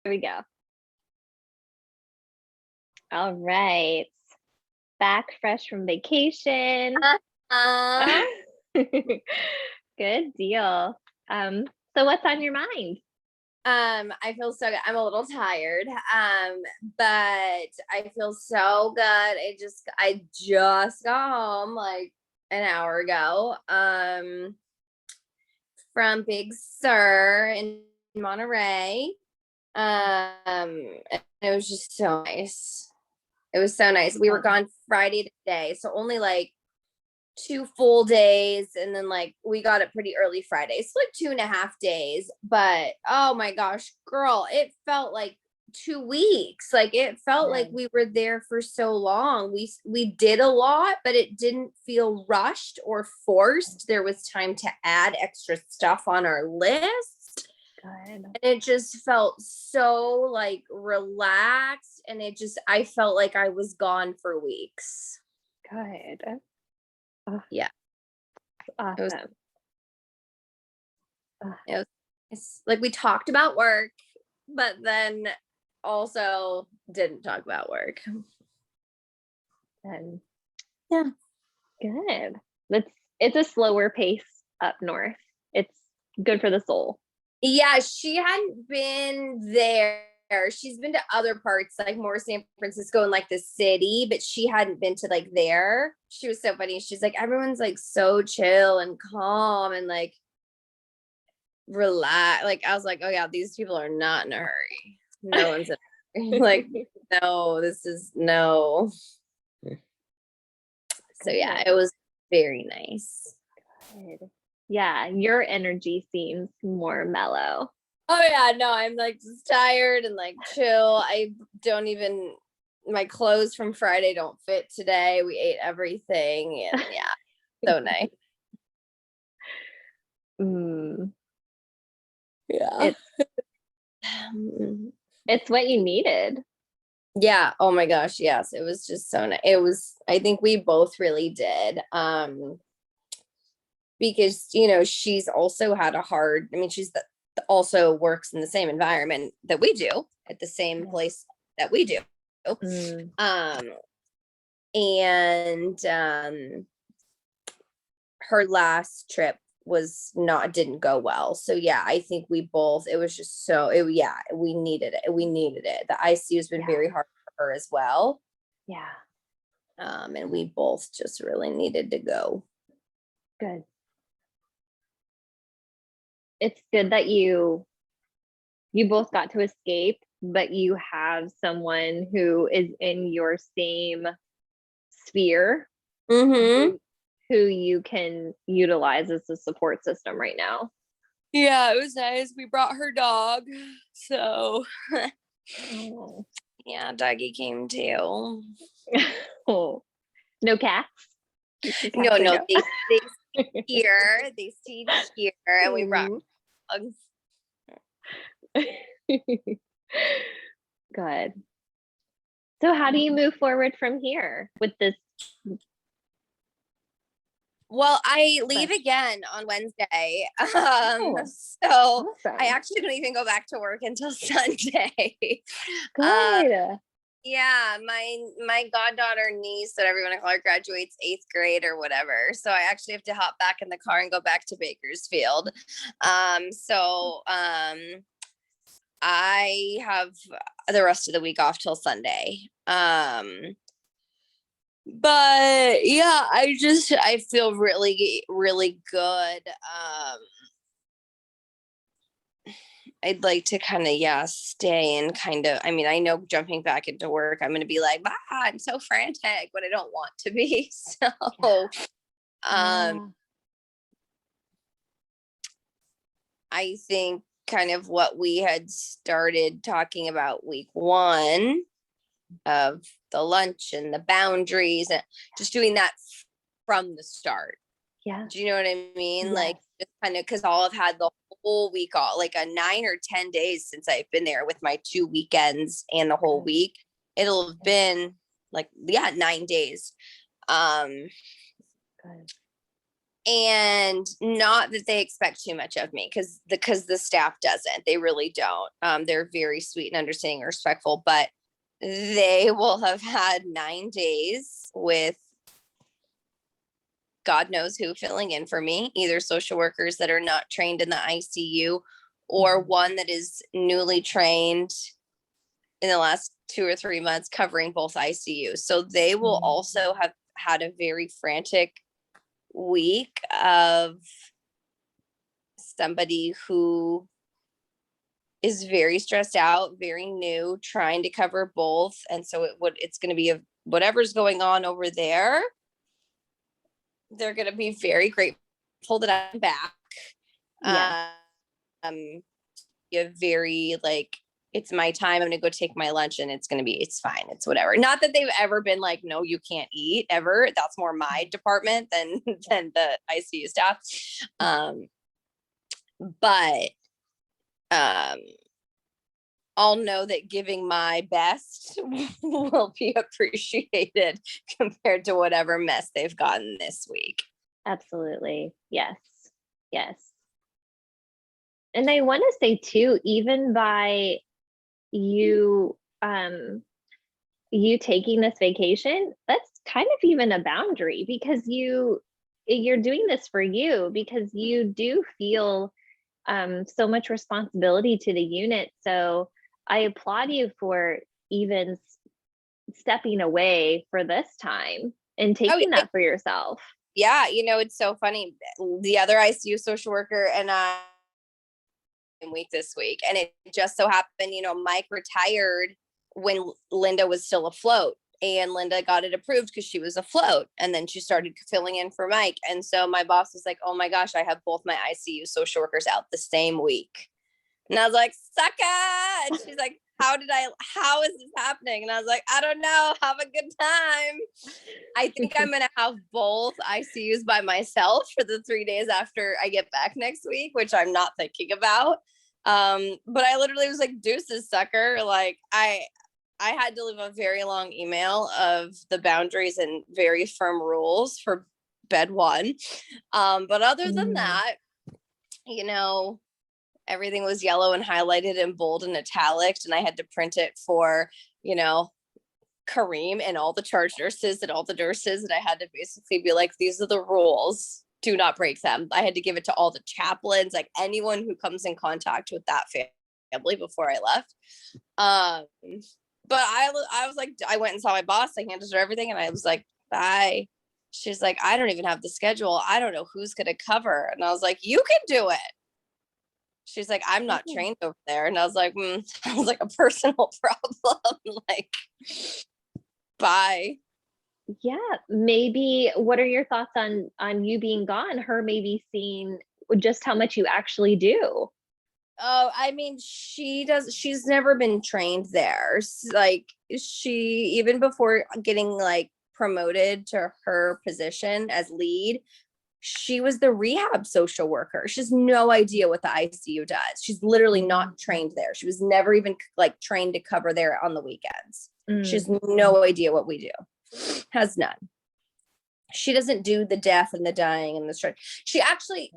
we go. All right. Back fresh from vacation. Uh, Good deal. So what's on your mind? I feel so good. I'm a little tired. But I feel so good. I just got home like an hour ago. From Big Sur in Monterey. And it was just so nice. It was so nice. We were gone Friday to today, so only like 2 full days, and then like we got it pretty early Friday. It's like 2.5 days, but oh my gosh, girl, it felt like 2 weeks. Like it felt like we were there for so long. We did a lot, but it didn't feel rushed or forced. There was time to add extra stuff on our list. Good. And it just felt so like relaxed, and I felt like I was gone for weeks. Good. Yeah. Awesome. It's like we talked about work, but then also didn't talk about work. And yeah, good. It's a slower pace up north. It's good for the soul. Yeah, she hadn't been there. She's been to other parts, like more San Francisco and like the city, but she hadn't been to like there. She was so funny. She's like, everyone's like so chill and calm and like relax. Like I was like, oh yeah, these people are not in a hurry. No one's in a hurry. Like, no, this is no. So yeah, it was very nice. Good. Yeah, your energy seems more mellow. Oh yeah, no, I'm like just tired and like chill. My clothes from Friday don't fit today. We ate everything and yeah, so nice. Yeah. It's what you needed. Yeah. Oh my gosh. Yes. It was just so nice. I think we both really did. Because, she's also had she's also works in the same environment that we do at the same place that we do. And her last trip didn't go well. So yeah, I think we both, it was just we needed it. We needed it. The ICU has been very hard for her as well. Yeah. And we both just really needed to go. Good. It's good that you both got to escape, but you have someone who is in your same sphere who you can utilize as a support system right now. Yeah, it was nice. We brought her dog. So yeah, doggy came too. Oh, no cats? No, they stayed here. They stayed here, and we brought dogs. Good. So how do you move forward from here with this? Well, I leave again on Wednesday. So awesome. I actually don't even go back to work until Sunday. Good. Yeah, my goddaughter niece, whatever you want to call her, graduates 8th grade or whatever. So I actually have to hop back in the car and go back to Bakersfield. I have the rest of the week off till Sunday. But yeah, I feel really, really good. I'd like to kind of, stay and kind of, I know jumping back into work, I'm going to be like, I'm so frantic, but I don't want to be. So, I think kind of what we had started talking about week 1 of the lunch and the boundaries and just doing that from the start. Yeah. Do you know what I mean? Yes. Like just kind of, because I've had the whole week off, like a 9 or 10 days since I've been there with my 2 weekends and the whole week. It'll have been like, 9 days. Good. And not that they expect too much of me, because the staff doesn't. They really don't. They're very sweet and understanding and respectful, but they will have had 9 days with God knows who filling in for me, either social workers that are not trained in the ICU or one that is newly trained in the last 2 or 3 months covering both ICUs. So they will also have had a very frantic week of somebody who is very stressed out, very new, trying to cover both. And so it's going to be whatever's going on over there. They're going to be very grateful that I'm back. Yeah. You're very like, it's my time. I'm going to go take my lunch and it's fine. It's whatever. Not that they've ever been like, no, you can't eat ever. That's more my department than the ICU staff. But I'll know that giving my best will be appreciated compared to whatever mess they've gotten this week. Absolutely. Yes. Yes. And I want to say too, even by you taking this vacation, that's kind of even a boundary, because you're doing this for you, because you do feel so much responsibility to the unit. So I applaud you for even stepping away for this time and taking that for yourself. Yeah, it's so funny. The other ICU social worker and I week this week, and it just so happened, Mike retired when Linda was still afloat, and Linda got it approved because she was afloat, and then she started filling in for Mike. And so my boss was like, oh my gosh, I have both my ICU social workers out the same week. And I was like, sucka. And she's like, how is this happening? And I was like, I don't know, have a good time. I think I'm gonna have both ICUs by myself for the 3 days after I get back next week, which I'm not thinking about. But I literally was like, deuces, sucker. Like I had to leave a very long email of the boundaries and very firm rules for bed one. But other than that, everything was yellow and highlighted and bold and italics, and I had to print it for, Kareem and all the charge nurses and all the nurses. And I had to basically be like, these are the rules. Do not break them. I had to give it to all the chaplains, like anyone who comes in contact with that family before I left. But I was like, I went and saw my boss. I handed her everything. And I was like, bye. She's like, I don't even have the schedule. I don't know who's going to cover. And I was like, you can do it. She's like, I'm not trained over there. And I was like, sounds like a personal problem. Like, bye. Yeah, maybe. What are your thoughts on you being gone? Her maybe seeing just how much you actually do. Oh, I mean, she's never been trained there. Like, she, even before getting like promoted to her position as lead, she was the rehab social worker. She has no idea what the ICU does. She's literally not trained there. She was never even like trained to cover there on the weekends. She has no idea what we do. Has none. She doesn't do the death and the dying and the stress. She actually,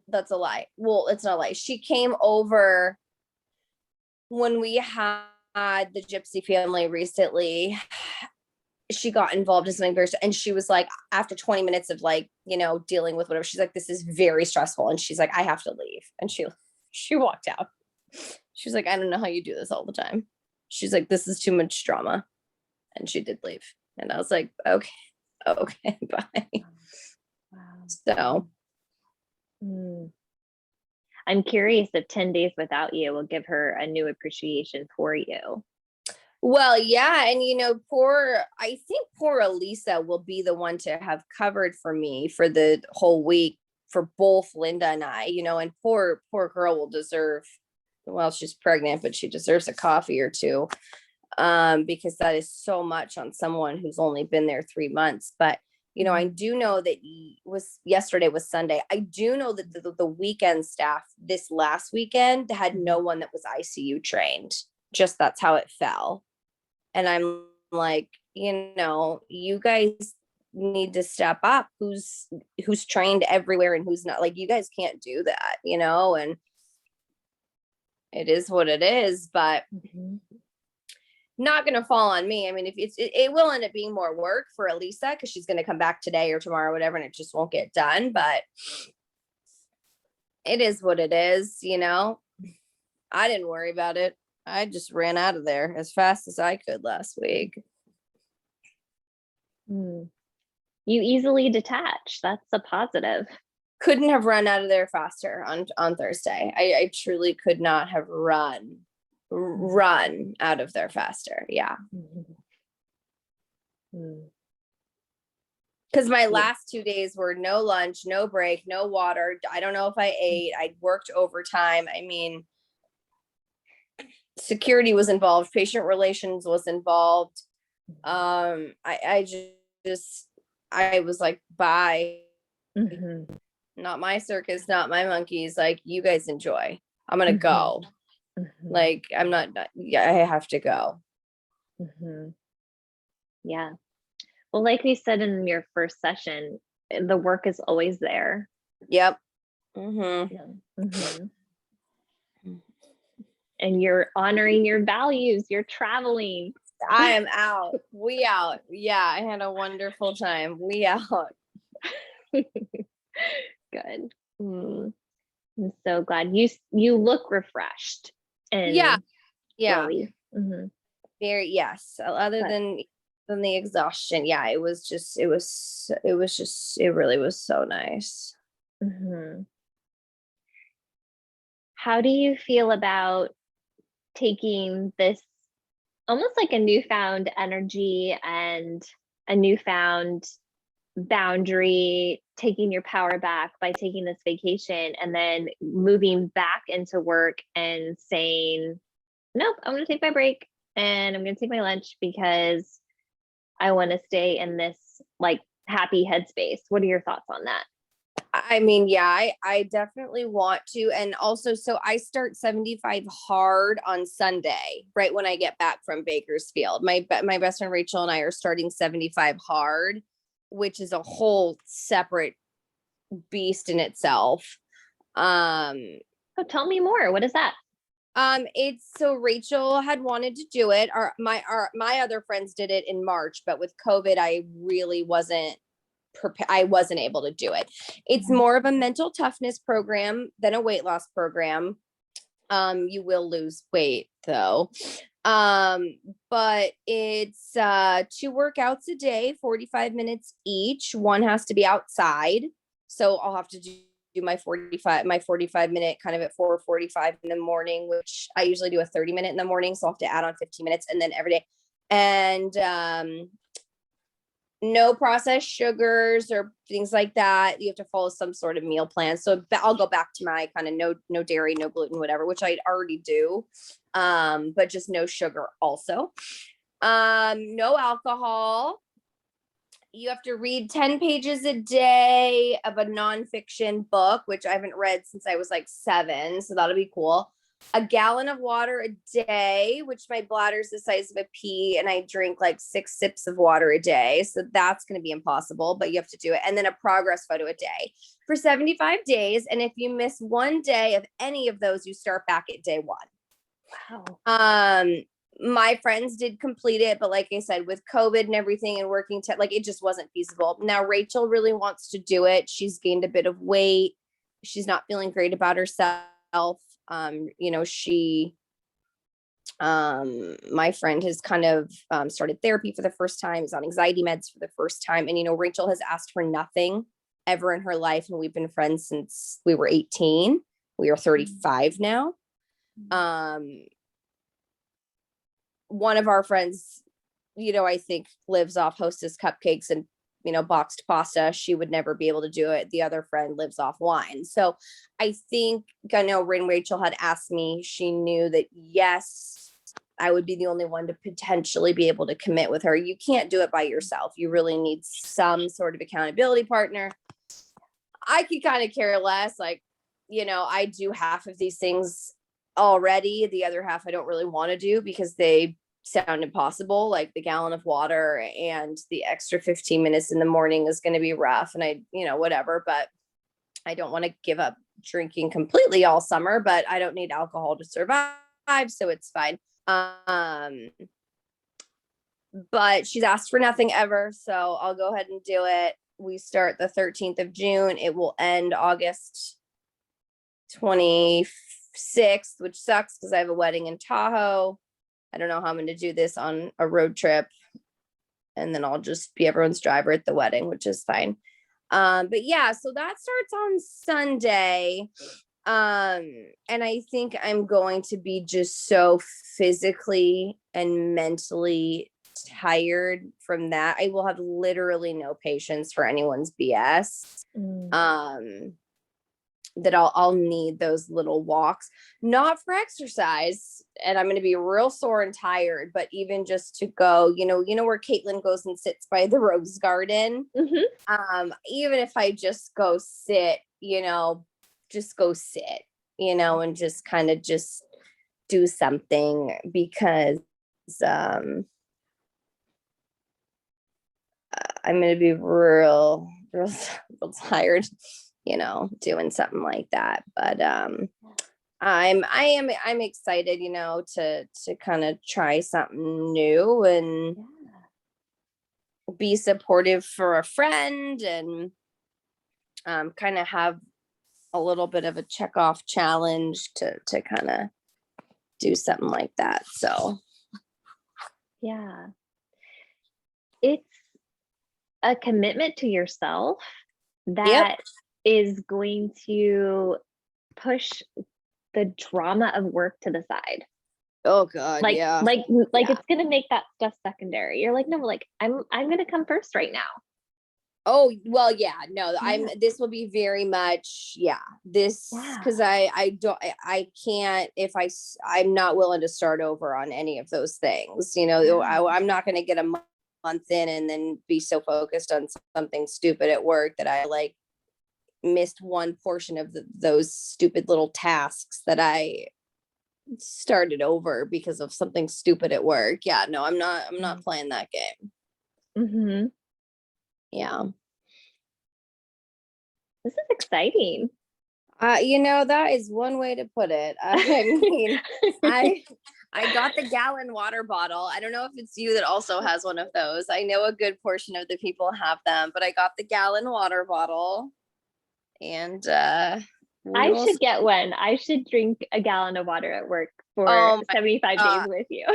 that's a lie. Well, it's not a lie. She came over when we had the Gypsy family recently. She got involved in something very, and she was like, after 20 minutes of like, dealing with whatever, she's like, this is very stressful. And she's like, I have to leave. And she walked out. She's like, I don't know how you do this all the time. She's like, this is too much drama. And she did leave. And I was like, okay, bye. Wow. So. I'm curious if 10 days without you will give her a new appreciation for you. Well, yeah. And, I think poor Elisa will be the one to have covered for me for the whole week for both Linda and I, and poor girl will deserve, well, she's pregnant, but she deserves a coffee or two, because that is so much on someone who's only been there 3 months. But, I do know that yesterday was Sunday. I do know that the weekend staff this last weekend had no one that was ICU trained. Just that's how it fell. And I'm like, you guys need to step up, who's trained everywhere and who's not. Like, you guys can't do that, and it is what it is, but not going to fall on me. I mean, if it will end up being more work for Elisa, because she's going to come back today or tomorrow, whatever, and it just won't get done, but it is what it is. I didn't worry about it. I just ran out of there as fast as I could last week. You easily detach. That's a positive. Couldn't have run out of there faster on Thursday. I truly could not have run out of there faster. Yeah. Because my last 2 days were no lunch, no break, no water. I don't know if I ate. I worked overtime. I mean, security was involved, patient relations was involved. I was like, bye. Not my circus, not my monkeys. Like, you guys enjoy. I'm gonna go. Like, I'm not. Yeah, I have to go. Yeah. Well, like we said in your first session, the work is always there. Yep. And you're honoring your values. You're traveling. I am out. We out. Yeah, I had a wonderful time. We out. Good. I'm so glad you look refreshed. And yeah. Very, yes. Other than the exhaustion, yeah, it really was so nice. How do you feel about taking this almost like a newfound energy and a newfound boundary, taking your power back by taking this vacation, and then moving back into work and saying, nope, I'm going to take my break and I'm going to take my lunch because I want to stay in this like happy headspace? What are your thoughts on that? I mean, yeah, I definitely want to. And also, so I start 75 hard on Sunday, right when I get back from Bakersfield. My best friend Rachel and I are starting 75 hard, which is a whole separate beast in itself. Oh, tell me more. What is that? It's so Rachel had wanted to do it. My other friends did it in March, but with COVID, I really wasn't I wasn't able to do it. It's more of a mental toughness program than a weight loss program. You will lose weight though. But it's 2 workouts a day, 45 minutes each. One has to be outside. So I'll have to do my 45 minute kind of at 4:45 in the morning, which I usually do a 30-minute in the morning. So I'll have to add on 15 minutes and then every day. And no processed sugars or things like that. You have to follow some sort of meal plan. So I'll go back to my kind of no dairy, no gluten, whatever, which I already do. But just no sugar also. No alcohol. You have to read 10 pages a day of a nonfiction book, which I haven't read since I was like 7. So that'll be cool. A gallon of water a day, which my bladder's the size of a pea, and I drink like 6 sips of water a day. So that's going to be impossible, but you have to do it. And then a progress photo a day for 75 days. And if you miss one day of any of those, you start back at day 1. Wow. My friends did complete it, but like I said, with COVID and everything and working like it just wasn't feasible. Now Rachel really wants to do it. She's gained a bit of weight. She's not feeling great about herself. She my friend has kind of started therapy for the first time, is on anxiety meds for the first time. And Rachel has asked for nothing ever in her life, and we've been friends since we were 18. We are 35 now. One of our friends, I think lives off Hostess cupcakes and boxed pasta. She would never be able to do it. The other friend lives off wine. So I think, when Rachel had asked me, she knew that, yes, I would be the only one to potentially be able to commit with her. You can't do it by yourself. You really need some sort of accountability partner. I could kind of care less. Like, I do half of these things already. The other half I don't really want to do because they sound impossible. Like the gallon of water and the extra 15 minutes in the morning is going to be rough. And I, whatever, but I don't want to give up drinking completely all summer, but I don't need alcohol to survive. So it's fine. But she's asked for nothing ever. So I'll go ahead and do it. We start the 13th of June. It will end August 26th, which sucks because I have a wedding in Tahoe. I don't know how I'm going to do this on a road trip. And then I'll just be everyone's driver at the wedding, which is fine. But yeah, so that starts on Sunday. And I think I'm going to be just so physically and mentally tired from that. I will have literally no patience for anyone's BS. That I'll need those little walks, not for exercise. And I'm going to be real sore and tired, but even just to go, where Caitlin goes and sits by the rose garden. Even if I just go sit, just go sit, and just kind of just do something because, I'm going to be real tired, doing something like that. But I'm excited, to kind of try something new and be supportive for a friend and kind of have a little bit of a check off challenge to kind of do something like that. So yeah, it's a commitment to yourself that is going to push the drama of work to the side. Oh God, like yeah. It's gonna make that stuff secondary. You're like, no, like I'm gonna come first right now. Oh well, yeah, no, this will be very much, because I can't, if I'm not willing to start over on any of those things, I'm not going to get a month in and then be so focused on something stupid at work that I like missed one portion of those stupid little tasks that I started over because of something stupid at work. Yeah, no, I'm not playing that game. Yeah. This is exciting. That is one way to put it. I mean, I got the gallon water bottle. I don't know if it's you that also has one of those. I know a good portion of the people have them, but I got the gallon water bottle. And I should get one. I should drink a gallon of water at work for 75 days with you.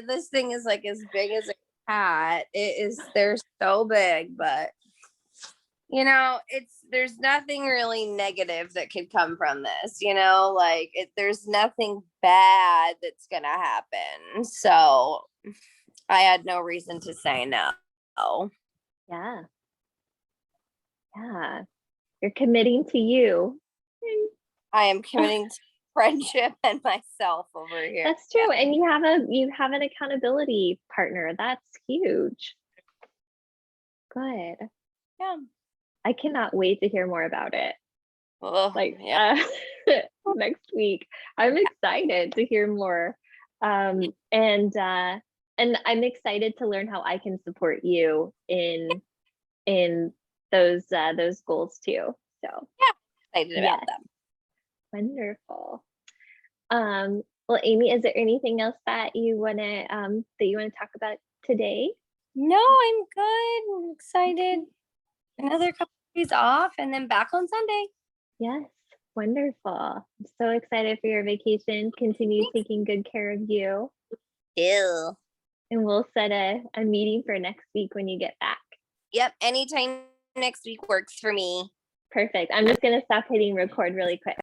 This thing is like as big as a cat. They're so big, but there's nothing really negative that could come from this, there's nothing bad that's gonna happen. So I had no reason to say no. Yeah. You're committing to you. I am committing to friendship and myself over here. That's true. And you have an accountability partner. That's huge. Good. Yeah. I cannot wait to hear more about it. Next week. I'm excited to hear more. And I'm excited to learn how I can support you in those goals too. So excited about them. Wonderful. Well, Amy, is there anything else that you want to talk about today? No, I'm good. I'm excited. Another couple of days off and then back on Sunday. Yes, wonderful. I'm so excited for your vacation. Continue taking good care of you. Ew. And we'll set a meeting for next week when you get back. Yep, anytime next week works for me. Perfect. I'm just going to stop hitting record really quick.